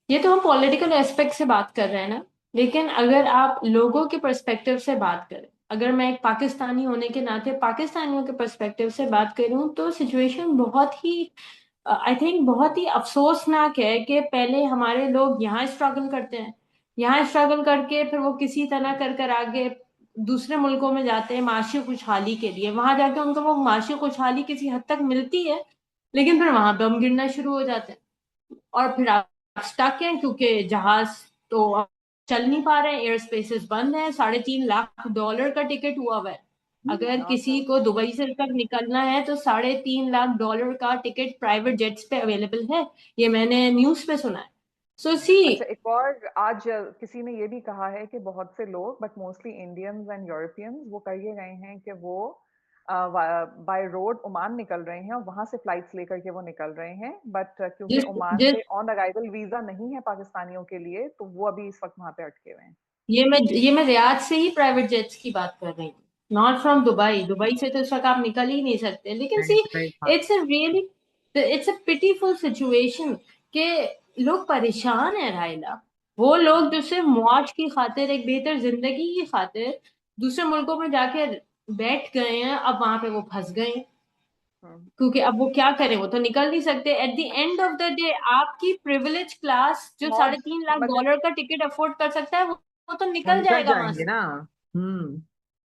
ये तो हम पॉलिटिकल एस्पेक्ट से बात कर रहे हैं ना, लेकिन अगर आप लोगों के पर्सपेक्टिव से बात करें, अगर मैं एक पाकिस्तानी होने के नाते पाकिस्तानियों के पर्सपेक्टिव से बात करूं, तो सिचुएशन बहुत ही, आई थिंक बहुत ही अफसोसनाक है कि पहले हमारे लोग यहाँ स्ट्रगल करते हैं, यहाँ स्ट्रगल करके फिर वो किसी तरह कर कर आगे दूसरे मुल्कों में जाते हैं माशी खुशहाली के लिए, वहां जाके उनको वो माशी खुशहाली किसी हद तक मिलती है, लेकिन फिर वहां बम गिरना शुरू हो जाते हैं, और फिर आप स्टक हैं क्योंकि जहाज तो अब चल नहीं पा रहे हैं, एयर स्पेसेस बंद हैं, $3.5 लाख का टिकट हुआ हुआ है। अगर किसी को दुबई से तक निकलना है तो $3.5 लाख का टिकट प्राइवेट जेट्स पे अवेलेबल है, ये मैंने न्यूज पे सुना है। सो सी, अच्छा, एक और आज किसी ने ये भी कहा है कि बहुत से लोग, but mostly Indians and Europeans, वो कर ये गए हैं कि वो बाय रोड ओमान निकल रहे हैं और वहां से फ्लाइट्स लेकर के वो निकल रहे हैं, बट क्योंकि जिस ओमान जिस पे ऑन अराइवल वीजा नहीं है पाकिस्तानियों के लिए, तो वो अभी इस वक्त वहां पे अटके हुए हैं। ये मैं रियाद से ही प्राइवेट जेट्स की बात कर रही हूँ, नॉट फ्रॉम दुबई। दुबई से तो इस वक्त आप निकल ही नहीं सकते, लेकिन सी, राइट, राइट, हाँ। इट्स अ पिटीफुल सिचुएशन कि लोग परेशान है रायला। वो लोग जो सिर्फ मौज की खातिर, एक बेहतर जिंदगी की खातिर दूसरे मुल्कों में जाके बैठ गए हैं, अब वहां पे वो फंस गए हैं, हम्म। क्योंकि अब वो क्या करें, वो तो निकल नहीं सकते। At the end of the day आपकी प्रिविलेज क्लास जो साढ़े मौज, तीन लाख मतलब डॉलर का टिकट अफोर्ड कर सकता है, वो तो वो निकल निकल जाएगा वहां जाएंगे से। ना। हम्म।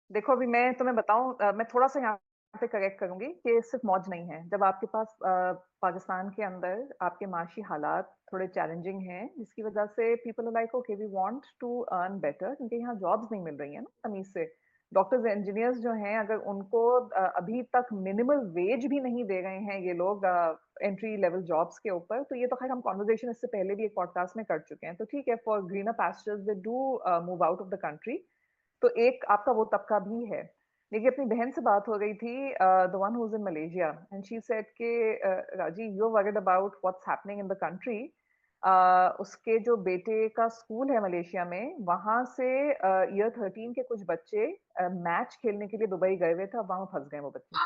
देखो, अभी मैं तुम्हें बताऊं, मैं थोड़ा सा यहाँ पे करेक्ट करूंगी कि सिर्फ मौज नहीं है। जब आपके पास पाकिस्तान के अंदर आपके माशी हालात थोड़े चैलेंजिंग हैं, जिसकी वजह से people are like okay we want to earn better, क्योंकि यहाँ जॉब्स नहीं मिल रही है ना तमीज से। डॉक्टर्स इंजीनियर्स जो हैं, अगर उनको अभी तक मिनिमल वेज भी नहीं दे रहे हैं ये लोग एंट्री लेवल जॉब्स के ऊपर, तो ये तो खैर हम कॉन्वर्जेशन इससे पहले भी एक पॉडकास्ट में कर चुके हैं। तो ठीक है, for greener pastures they do move out of the country. तो एक आपका वो तबका भी है। देखिए, अपनी बहन से बात हो गई थी, the one who is in Malaysia, and she said के राजी you worried about what's happening in the country. उसके जो बेटे का स्कूल है मलेशिया में, वहां से ईयर 13 के कुछ बच्चे मैच खेलने के लिए दुबई गए हुए थे, अब वहां फंस गए वो बच्चे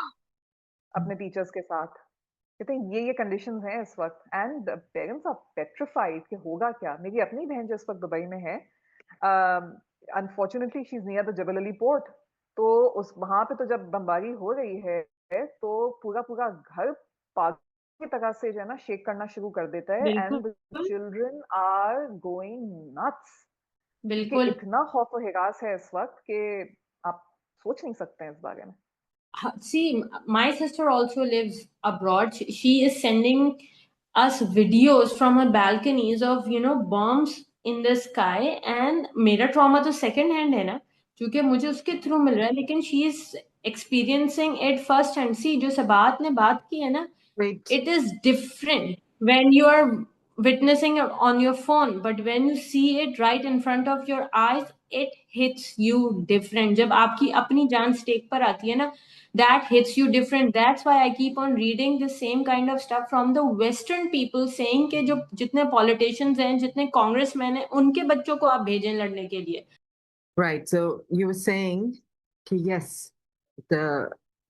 अपने टीचर्स के साथ। कहते हैं ये कंडीशंस हैं इस वक्त, एंड पेरेंट्स आर पेट्रिफाइड कि होगा क्या। मेरी अपनी बहन जो इस वक्त दुबई में है, unfortunately she is near the Jebel Ali port, तो उस वहां पे तो जब बमबारी हो रही है तो पूरा पूरा घर पागल की तरह से जो है ना शेक करना शुरू कर देता है, बिल्कुल, and the children are going nuts, क्योंकि बिल्कुल। इतना खौफ और हिरास है इस वक्त कि आप सोच नहीं सकते हैं इस बारे में। See, my sister also lives abroad. She is sending us videos from her balconies of, bombs in the sky. And मेरा trauma तो second hand है ना, क्योंकि मुझे उसके थ्रू मिल रहा है, लेकिन she is experiencing it first hand. See, जो सबात ने बात की है ना, Wait. it is different when you are witnessing it on your phone, but when you see it right in front of your eyes, it hits you different. जब आपकी अपनी जान स्टेक पर आती है ना, that hits you different. That's why I keep on reading the same kind of stuff from the western people saying कि जो जितने politicians हैं, जितने congressmen हैं, उनके बच्चों को आप भेजें लड़ने के लिए। Right. So you were saying, okay, yes, the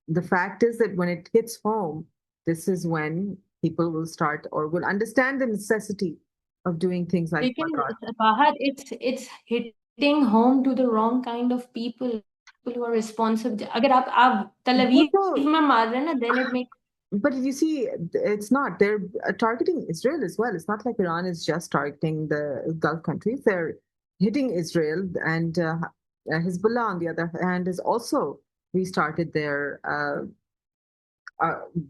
the fact is that when it hits home, this is when people will start or will understand the necessity of doing things like, oh लेकिन my God. बाहर it's hitting home to the wrong kind of people who are responsible. अगर आप तल Also, Aviv में मार रहे हैं ना, then it makes, but you see, it's not. They're targeting Israel as well. It's not like Iran is just targeting the Gulf countries. They're hitting Israel, and Hezbollah, on the other hand, has also restarted their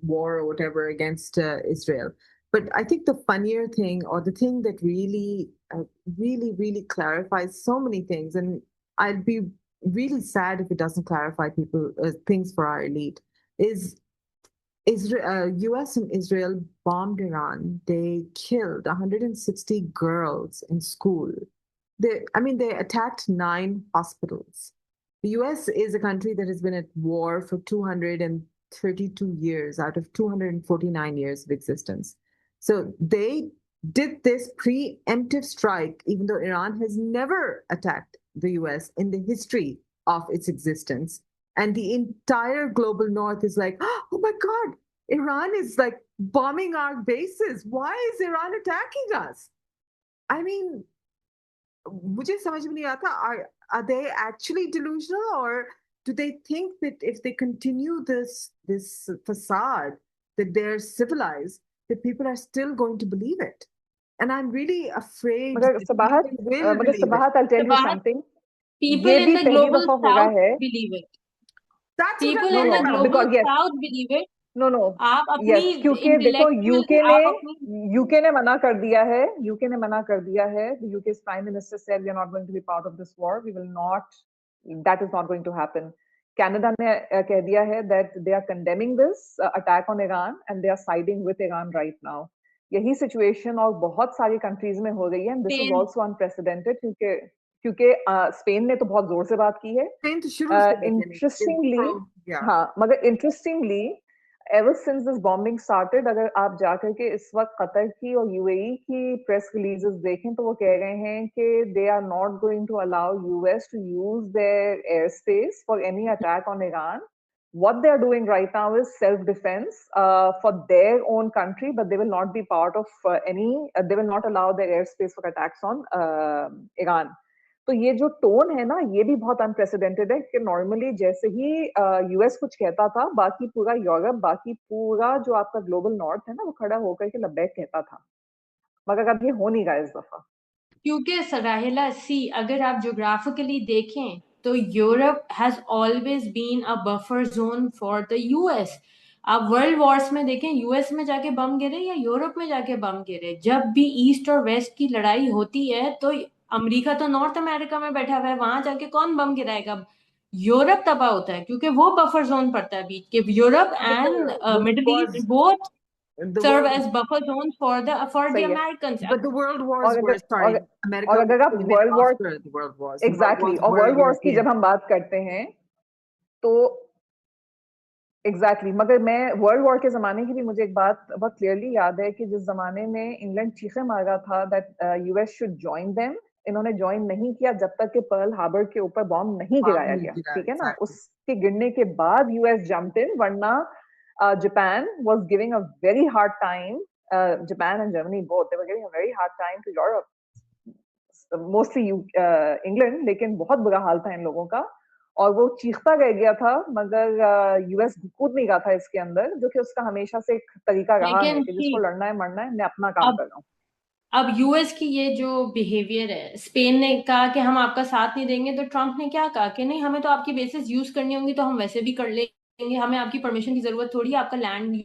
war or whatever against Israel. But I think the funnier thing, or the thing that really clarifies so many things, and I'd be really sad if it doesn't clarify people things for our elite, is Israel, U.S. and Israel bombed Iran. They killed 160 girls in school. They attacked 9 hospitals. The U.S. is a country that has been at war for 232 years out of 249 years of existence. So they did this preemptive strike, even though Iran has never attacked the U.S. in the history of its existence. And the entire global north is like, oh my God, Iran is like bombing our bases. Why is Iran attacking us? I mean, मुझे समझ में नहीं आता, are they actually delusional, or do they think that if they continue this facade that they're civilized, that people are still going to believe it? And I'm really afraid मगर that Sabahat, people will believe it. I'll tell The you बात, something. people ये in भी the पहली global दफा हो रहा south है। believe it. That's what I'm People no in no the talking global about. Because yes, south believe it. No no आप अपनी यस, क्योंकि देखो इंटेलेक्चुअल, आप अपनी, यूके ने मना कर दिया है, यूके ने मना कर दिया है, UK's prime minister said we are not going to be part of this war, we will not, that is not going to happen. Canada ने कह दिया है that they are condemning this attack on Iran and they are siding with Iran right now. यही situation और बहुत सारी countries में हो रही है, and this is pain, also unprecedented, क्योंकि क्योंकि स्पेन ने तो बहुत जोर से बात की है। Saying to शुरू से लेकिन इंटरेस्टिंगली, yeah. हाँ, मगर interestingly ever since this bombing started, अगर आप जाकर के इस वक्त कतर की और यूएई की प्रेस रिलीजेस देखें तो वो कह रहे हैं कि they are not going to allow US to use their air space for any attack on Iran. What they are doing right now is self-defense for their own country, but they will not be part of they will not allow their airspace for attacks on Iran. तो ये जो tone है ना, ये भी बहुत unprecedented है कि नॉर्मली जैसे ही यूएस कुछ कहता था, बाकी पूरा यूरोप, बाकी पूरा जो आपका ग्लोबल नॉर्थ है ना, वो खड़ा होकर के लब्बैक कहता था, मगर अब ये हो नहीं रहा इस दफा। क्योंकि सराहिला सी, अगर आप ज्योग्राफिकली देखें तो Europe has always been a buffer zone for the US. आप वर्ल्ड वॉर्स में देखें, यूएस में जाके बम गिरे या यूरोप में जाके बम गिरे, जब भी ईस्ट और वेस्ट की लड़ाई होती है तो अमेरिका तो नॉर्थ अमेरिका में बैठा हुआ है, वहां जाके कौन बम गिराएगा? यूरोप तबाह होता है क्योंकि वो बफर जोन पड़ता है बीच के। Europe But and the world middle east wars, both the serve world, as buffer zones for the सही है। Americans. but the world और wars अगर were, sorry, और America was अगर आप famous world war, after the world wars. The world exactly, wars और were world Wars की European. जब हम बात करते हैं तो एग्जैक्टली exactly. मगर मैं वर्ल्ड वॉर के जमाने की भी मुझे एक बात बहुत क्लियरली याद है कि जिस जमाने में इंग्लैंड चीखे मार रहा था that US should join them, इन्होंने ज्वाइन नहीं किया जब तक कि पर्ल हार्बर के ऊपर बॉम्ब नहीं गिराया गया, ठीक है ना? Exactly. उसके गिरने के बाद यूएस जंप्ड इन, वरना Japan was giving a very hard time, Japan and Germany both, they were giving a very hard time to Europe, mostly England, लेकिन बहुत बुरा हाल था इन लोगों का और वो चीखता रह गया था, मगर यूएस कूद नहीं रहा था इसके अंदर, जो कि उसका हमेशा से एक तरीका रहा है लेकिन कि जिसको ठीक, लड़ना है मरना है, मैं अपना काम अब कर रहा हूँ। अब यूएस की ये जो बिहेवियर है, स्पेन ने कहा कि हम आपका साथ नहीं देंगे, तो ट्रम्प ने क्या कहा कि नहीं, हमें तो आपकी बेसिस यूज करनी होंगी तो हम वैसे भी कर लेंगे, हमें आपकी परमिशन की जरूरत थोड़ी है आपका लैंड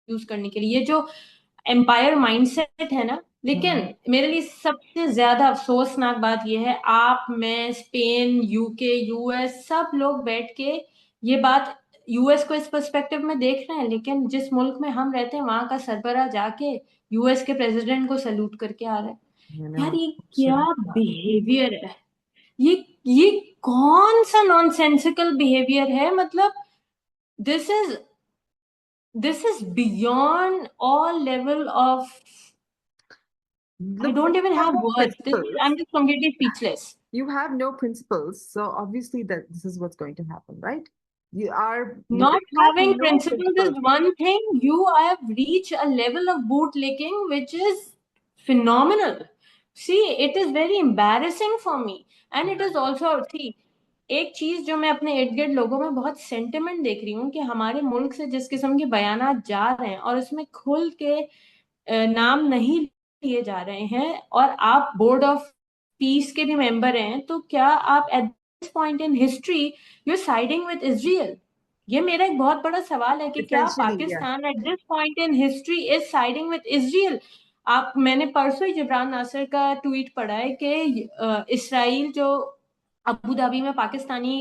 यूज करने के लिए। ये जो एम्पायर माइंडसेट है ना, लेकिन मेरे लिए सबसे ज्यादा अफसोसनाक बात यह है, आप, मैं, स्पेन, यूके, यूएस, सब लोग बैठ के ये बात यूएस को इस पर्सपेक्टिव में देख रहे हैं, लेकिन जिस मुल्क में हम रहते हैं वहां का सरबरा जाके यूएस के प्रेसिडेंट को सल्यूट करके आ रहा है। You यार know, ये क्या shouldn't have. बिहेवियर है? ये ये कौन सा नॉनसेंसिकल बिहेवियर है? मतलब this is this is beyond all level of, I Look, don't even you have have no words. principles. I'm just completely speechless. You have no principles, so obviously that this is what's going to happen, right? You Not have having no principles is principles. one thing. You have reached a level of bootlicking which is phenomenal. See, it is very embarrassing for me. And it is also, see, एक चीज जो मैं अपने इर्द गिर्द लोगों में बहुत सेंटिमेंट देख रही हूँ कि हमारे मुल्क से जिस किस्म के बयानात जा रहे हैं और उसमें खुल के नाम नहीं लिए जा रहे हैं, और आप बोर्ड ऑफ पीस के भी मेंबर हैं, तो क्या आप at this point in history you are siding with Israel? ये मेरा एक बहुत बड़ा सवाल है कि क्या Essentially, yeah. Pakistan eight this point in history is siding with Israel? आप, मैंने परसों ही जिब्रान नासिर का ट्वीट पढ़ा है कि इसराइल जो अबू धाबी में पाकिस्तानी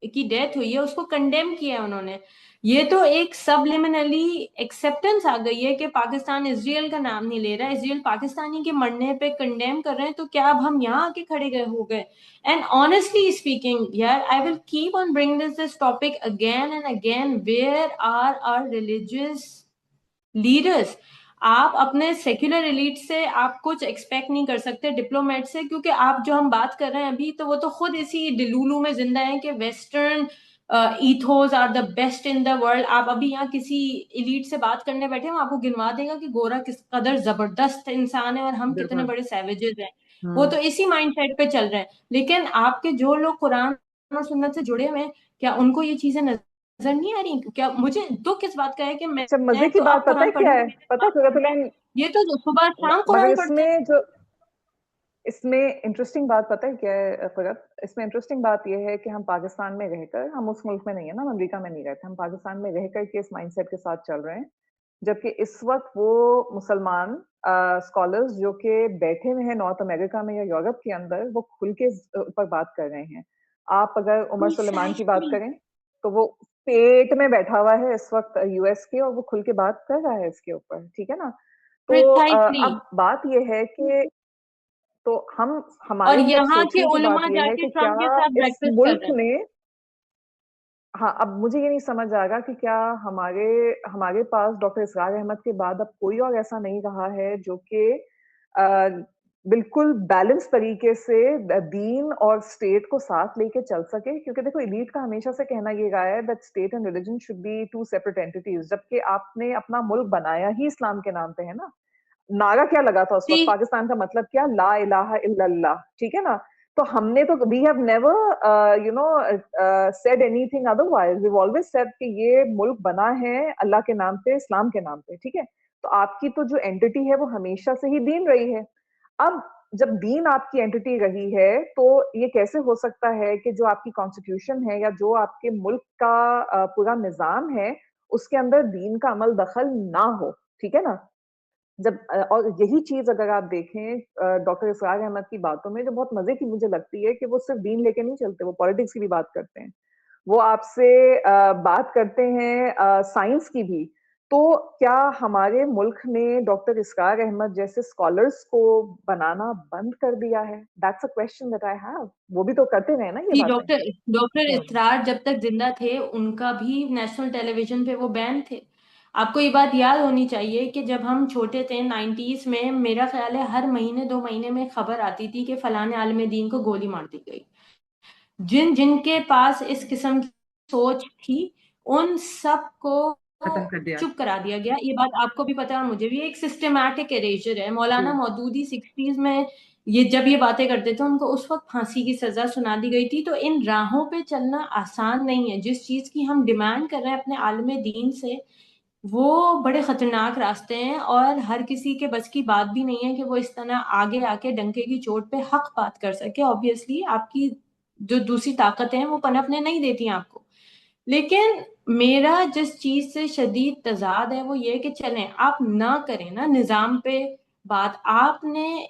की डेथ हुई है उसको कंडेम किया है उन्होंने। ये तो एक सबलिमिनली एक्सेप्टेंस आ गई है कि पाकिस्तान इसराइल का नाम नहीं ले रहा है, इसराइल पाकिस्तानी के मरने पे कंडेम कर रहे हैं, तो क्या अब हम यहाँ आके खड़े गए हो गए? एंड ऑनेस्टली स्पीकिंग यार, I will keep on bring this topic again and again, where are our religious leaders? आप अपने सेक्युलर एलिट से आप कुछ एक्सपेक्ट नहीं कर सकते, डिप्लोमेट से, क्योंकि आप जो हम बात कर रहे हैं अभी, तो वो तो खुद इसी डिलूलू में जिंदा है कि western ethos are the best in the world. आप अभी यहाँ किसी इलीट से बात करने बैठे हो, आपको गिनवा देगा कि गोरा किस कदर जबरदस्त इंसान है और हम कितने बिल्कुल। बड़े सैवेजेस हैं। वो तो इसी माइंडसेट पे चल रहे हैं। लेकिन आपके जो लोग कुरान और सुन्नत से जुड़े हुए हैं, क्या उनको ये चीजें नजर नहीं आ रही? क्या मुझे दुख किस बात का है कि अच्छा, मजे मैं की तो बात अब पता है कुरान क्या पढ़ने को है? मेरे पता है पास है, कुरतुलैन, ये तो सुबह शाम मगर कुरान पढ़ते हैं। इसमें इंटरेस्टिंग बात पता है क्या है फरत? इसमें इंटरेस्टिंग बात यह है कि हम पाकिस्तान में रहकर, हम उस मुल्क में नहीं है ना, हम अमेरिका में नहीं रहते, हम पाकिस्तान में रहकर के इस माइंडसेट के साथ चल रहे हैं। जबकि इस वक्त वो मुसलमान स्कॉलर्स जो कि बैठे हुए हैं नॉर्थ अमेरिका में या यूरोप के अंदर, वो खुल के ऊपर बात कर रहे हैं। आप अगर उमर सुलेमान की बात प्रिसाइसली। करें, तो वो पेट में बैठा हुआ है इस वक्त यूएस के, और वो खुल के बात कर रहा है इसके ऊपर, ठीक है ना? तो प्रिसाइसली। अब बात ये है कि तो हम और हमारे लिए अब यहाँ के सोचने की बात उलमा ये है जाके कि क्या ट्रम्प के साथ इस ब्रेकफास्ट कर मुल्क रहे हैं। ने, हाँ, अब मुझे ये नहीं समझ आ रहा कि क्या हमारे हमारे पास डॉक्टर इसरार अहमद के बाद अब कोई और ऐसा नहीं रहा है जो कि अ, बिल्कुल बैलेंस तरीके से दीन और स्टेट को साथ लेके चल सके। क्योंकि देखो, एलीट का हमेशा से कहना ये रहा है that state and religion should be two separate entities, जबकि आपने अपना मुल्क बनाया ही इस्लाम के नाम पे है ना। नारा क्या लगा था उस जी। वक्त? पाकिस्तान का मतलब क्या? ला इलाहा इल्लल्लाह, ठीक है ना? तो हमने तो we have never said anything otherwise, we always said कि ये मुल्क बना है अल्लाह के नाम पे, इस्लाम के नाम पे, ठीक है? तो आपकी तो जो एंटिटी है वो हमेशा से ही दीन रही है। अब जब दीन आपकी एंटिटी रही है, तो ये कैसे हो सकता है कि जो आपकी कॉन्स्टिट्यूशन है या जो आपके मुल्क का पूरा निजाम है, उसके अंदर दीन का अमल दखल ना हो, ठीक है ना? जब और यही चीज अगर आप देखें डॉक्टर इसरार अहमद की बातों में, जो बहुत मजे की मुझे लगती है कि वो सिर्फ दीन लेके नहीं चलते, वो पॉलिटिक्स की भी बात करते हैं। वो आपसे बात करते हैं साइंस की भी। तो क्या हमारे मुल्क ने डॉक्टर इसरार अहमद जैसे स्कॉलर्स को बनाना बंद कर दिया है? That's a question that I have. वो भी तो करते रहे ना ये जी, बातें। डॉक्टर डॉक्टर हम्म। इसरार जब तक जिंदा थे उनका भी नेशनल टेलीविजन पे वो बैन थे। आपको ये बात याद होनी चाहिए कि जब हम छोटे थे 90s में, मेरा ख्याल है हर महीने 2 महीने में खबर आती थी कि फलाने आलिम दीन को गोली मार दी गई। जिन जिनके पास इस किस्म की सोच थी, उन सब को खत्म कर दिया। चुप करा दिया गया। ये बात आपको भी पता है और मुझे भी। एक सिस्टमैटिक एरेजर है। मौलाना जी। मौदूदी 60s में ये जब ये बातें करते थे, उनको उस वक्त फांसी की सजा सुना दी गई थी। तो इन राहों पे चलना आसान नहीं है। जिस चीज की हम डिमांड कर रहे हैं अपने आलिम दीन से, वो बड़े खतरनाक रास्ते हैं और हर किसी के बस की बात भी नहीं है कि वो इस तरह आगे आके डंके की चोट पे हक बात कर सके। ऑब्वियसली आपकी जो दूसरी ताकतें हैं वो पनपने नहीं देती हैं आपको। लेकिन मेरा जिस चीज से शदीद तजाद है वो ये कि चलें आप ना करें ना निजाम पे बात। आपने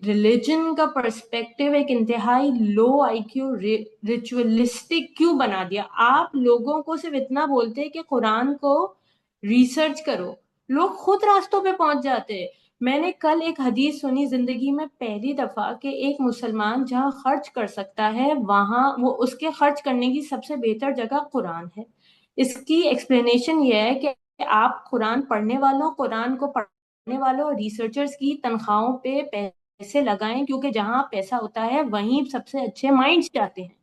रिलीजन का पर्सपेक्टिव एक इंतहाई लो आईक्यू रिचुअलिस्टिक क्यों बना दिया? आप लोगों को सिर्फ इतना बोलते हैं कि कुरान को रिसर्च करो, लोग खुद रास्तों पे पहुंच जाते हैं। मैंने कल एक हदीस सुनी जिंदगी में पहली दफा कि एक मुसलमान जहां खर्च कर सकता है वहां वो उसके खर्च करने की सबसे बेहतर जगह कुरान है। इसकी एक्सप्लेनेशन ये है कि आप कुरान पढ़ने वालों, कुरान को पढ़ने वालों और रिसर्चर्स की तनख्वाहों पे पैसे लगाएं, क्योंकि जहां पैसा होता है वहीं सबसे अच्छे माइंड्स जाते हैं।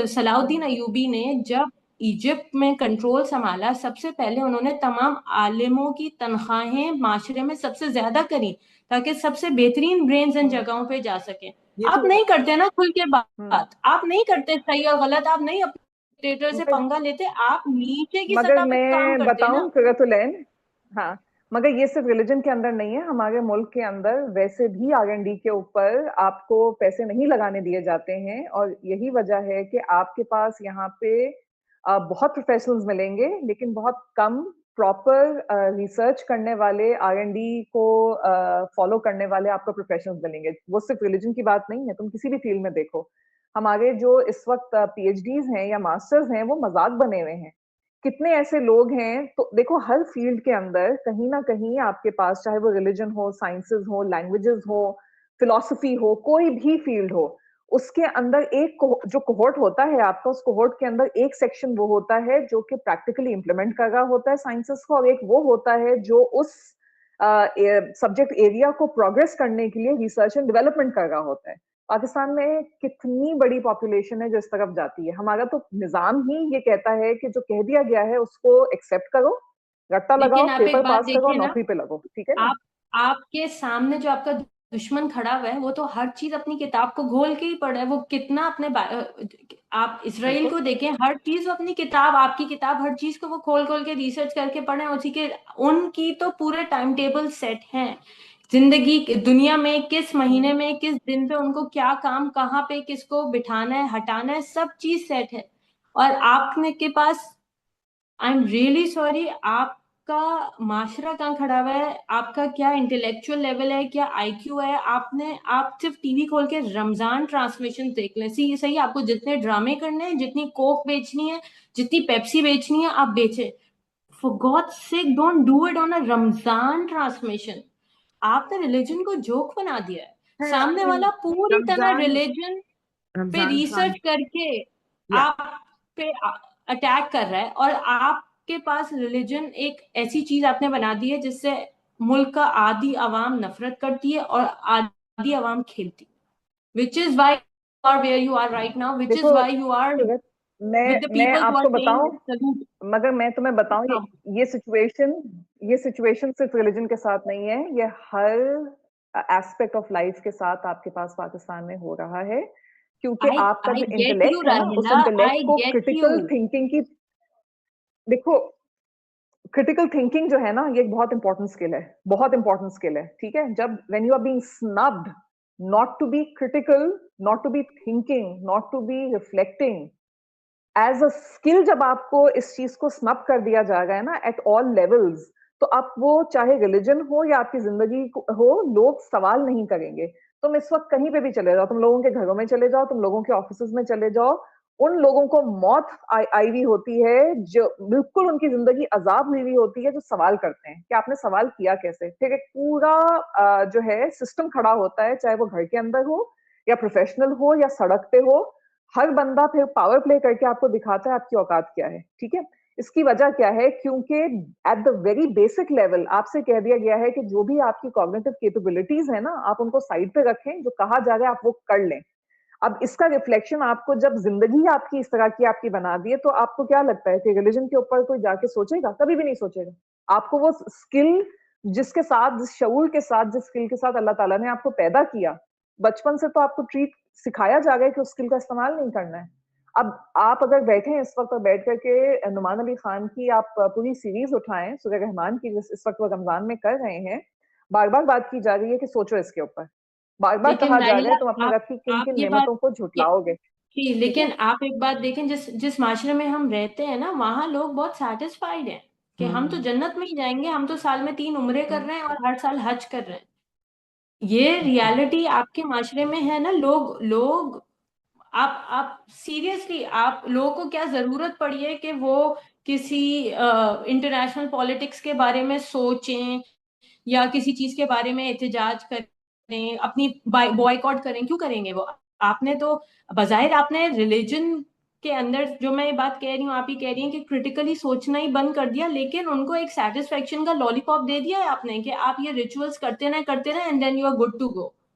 सलाउद्दीन अयूबी ने जब इजिप्ट में कंट्रोल संभाला, सबसे पहले उन्होंने तमाम आलिमों की तनख्वाहें माशरे में सबसे ज्यादा करी ताकि सबसे बेहतरीन ब्रेन्स इन हम्म। जगहों पे जा सके। ये आप तो नहीं करते ना खुल के हम्म। बात, आप नहीं करते सही और गलत, आप नहीं अपडेटर से मगर पंगा लेते, आप नीचे की मगर सतह पे काम मैं करते बताऊं ना। फिरतुलैन, हाँ, मगर ये सिर्फ रिलीजन के अंदर नहीं है, हमारे मुल्क के अंदर वैसे भी R&D के ऊपर आपको पैसे नहीं लगाने दिए जाते हैं। और यही वजह है कि आपके पास यहाँ पे बहुत प्रोफेशनल्स मिलेंगे, लेकिन बहुत कम प्रॉपर रिसर्च करने वाले, R&D को फॉलो करने वाले आपको प्रोफेशनल्स मिलेंगे। वो सिर्फ रिलीजन की बात नहीं है, तुम किसी भी फील्ड में देखो। हमारे जो इस वक्त PhDs हैं या मास्टर्स हैं, वो मजाक बने हुए हैं। कितने ऐसे लोग हैं? तो देखो, हर फील्ड के अंदर कहीं ना कहीं आपके पास, चाहे वो रिलीजन हो, साइंसेस हो, लैंग्वेजेस हो, फिलोसफी हो, कोई भी फील्ड हो, उसके अंदर जो कोहोर्ट होता है आपका, उस कोहोर्ट के अंदर एक सेक्शन वो होता है जो कि प्रैक्टिकली इंप्लीमेंट कर रहा होता है साइंसेस को, और एक वो होता है जो उस सब्जेक्ट एरिया को प्रोग्रेस करने के लिए रिसर्च एंड डेवलपमेंट कर रहा होता है। पाकिस्तान में कितनी बड़ी पॉपुलेशन है जो इस तरफ जाती है। हमारा तो निजाम ही ये कहता है कि जो कह दिया गया है उसको एक्सेप्ट करो, रट्टा लगाओ, लेकिन आप एक पेपर बात पास करो और देखिए ना, नौकरी पे लगो, ठीक है ना। आप आपके सामने जो आपका दुश्मन खड़ा हुआ है वो तो हर चीज अपनी किताब को घोल के ही पढ़ा है। वो कितना आप इसराइल बिल्कुल। को देखें, हर चीज वो अपनी किताब, आपकी किताब, हर चीज को वो खोल खोल के रिसर्च करके पढ़े उसी के। उनकी तो पूरे टाइम टेबल सेट हैं, जिंदगी दुनिया में किस महीने में किस दिन पे उनको क्या काम, कहाँ पे किसको बिठाना है हटाना है, सब चीज सेट है। और आपने के पास, आई एम रियली सॉरी, आपका माशरा कहाँ खड़ा हुआ है, आपका क्या इंटेलेक्चुअल लेवल है, क्या आईक्यू है। आप सिर्फ टीवी खोल के रमजान ट्रांसमिशन देख लें, सी सही, आपको जितने ड्रामे करने हैं, जितनी कोक बेचनी है, जितनी पेप्सी बेचनी है, आप बेचे। For God sake don't do it on a Ramzan transmission. आपने रिलीजन को जोक बना दिया है। है, I सामने mean, वाला पूरी तरह Ramzan, रिलीजन पे Ramzan रिसर्च Khan, करके yeah. आप पे अटैक कर रहा है, और आपके पास रिलीजन एक ऐसी चीज आपने बना दी है जिससे मुल्क का आधी आवाम नफरत करती है और आधी आवाम खेलती है। Which is why you are where you are right now, which is देखो why you are Surat, with the main people who are आपको पेइंग बताऊं, सल्यूट। मगर मैं तुम्हें बताऊं, ये सिचुएशन, ये सिचुएशन सिर्फ रिलीजन के साथ नहीं है, ये हर एस्पेक्ट ऑफ लाइफ के साथ आपके पास पाकिस्तान में हो रहा है। क्योंकि आई आपका आई जो गेट यू इंटेलेक्ट है ना, उस राहिला, इंटेलेक्ट आई को गेट यू। क्रिटिकल थिंकिंग की, देखो, क्रिटिकल थिंकिंग जो है ना, ये एक बहुत इंपॉर्टेंट स्किल है, बहुत इंपॉर्टेंट स्किल है, ठीक है। जब when you are being snubbed not to be critical, not to be thinking, not to be reflecting as a skill, जब आपको इस चीज को स्नब कर दिया जाएगा है ना, एट ऑल लेवल्स, तो आप वो चाहे रिलीजन हो या आपकी जिंदगी हो, लोग सवाल नहीं करेंगे। तुम इस वक्त कहीं पे भी चले जाओ, तुम लोगों के घरों में चले जाओ, तुम लोगों के ऑफिस में चले जाओ, उन लोगों को मौत आई हुई होती है, जो बिल्कुल उनकी जिंदगी अजाब हुई हुई होती है, जो सवाल करते हैं कि आपने सवाल किया कैसे। फिर एक पूरा जो है सिस्टम खड़ा होता है, चाहे वो घर के अंदर हो या प्रोफेशनल हो या सड़क पे हो। हर बंदा फिर पावर प्ले करके आपको दिखाता है आपकी औकात क्या है, ठीक है। इसकी वजह क्या है, क्योंकि at the very basic level आपसे कह दिया गया है कि जो भी आपकी कॉग्निटिव कैपेबिलिटीज है ना, आप उनको साइड पे रखें, जो कहा जा रहा है आप वो कर लें। अब इसका रिफ्लेक्शन आपको, जब जिंदगी आपकी इस तरह की आपकी बना दी है, तो आपको क्या लगता है कि रिलीजन के ऊपर कोई जाके सोचेगा? कभी भी नहीं सोचेगा। आपको वो स्किल जिसके साथ, जिस शऊर के साथ, जिस स्किल के साथ अल्लाह ताला ने आपको पैदा किया, बचपन से तो आपको ट्रीट सिखाया जा रहा है कि उस स्किल का इस्तेमाल नहीं करना है। अब आप अगर बैठे हैं इस वक्त और बैठ करके नुमान अली खान की आप पूरी सीरीज उठाएं, सूरह रहमान की, इस वक्त वो रमजान में कर रहे हैं, बार बार बात की जा रही है कि सोचो इसके ऊपर, बार बार लेकिन कहा जा रहा राहिला, है तुम अपने रब की किन आप किन ये बात, नेमतों को झुटलाओगे, जी, ठीक है। लेकिन आप एक बात देखें, जिस जिस माशरे में हम रहते हैं ना, वहां लोग बहुत सेटिस्फाइड हैं कि हम तो Hmm. जन्नत में ही जाएंगे, हम तो साल में 3 उम्रे कर Hmm. रहे हैं और हर साल हज कर रहे हैं। ये रियलिटी आपके माशरे में है ना। लोग लोग आप सीरियसली, आप लोगों को क्या जरूरत पड़ी है कि वो किसी इंटरनेशनल पॉलिटिक्स के बारे में सोचें या किसी चीज के बारे में एहतजाज करें, अपनी बॉयकॉट करें? क्यों करेंगे वो? आपने तो बजाय, आपने रिलीजन के अंदर, जो मैं ये बात कह रही हूँ, आप ही कह रही हैं कि क्रिटिकली सोचना ही बंद कर दिया, लेकिन उनको एक सेटिस्फेक्शन का लॉलीपॉप दे दिया है आपने कि आप ये रिचुअल्स करते ना and then you are good to go.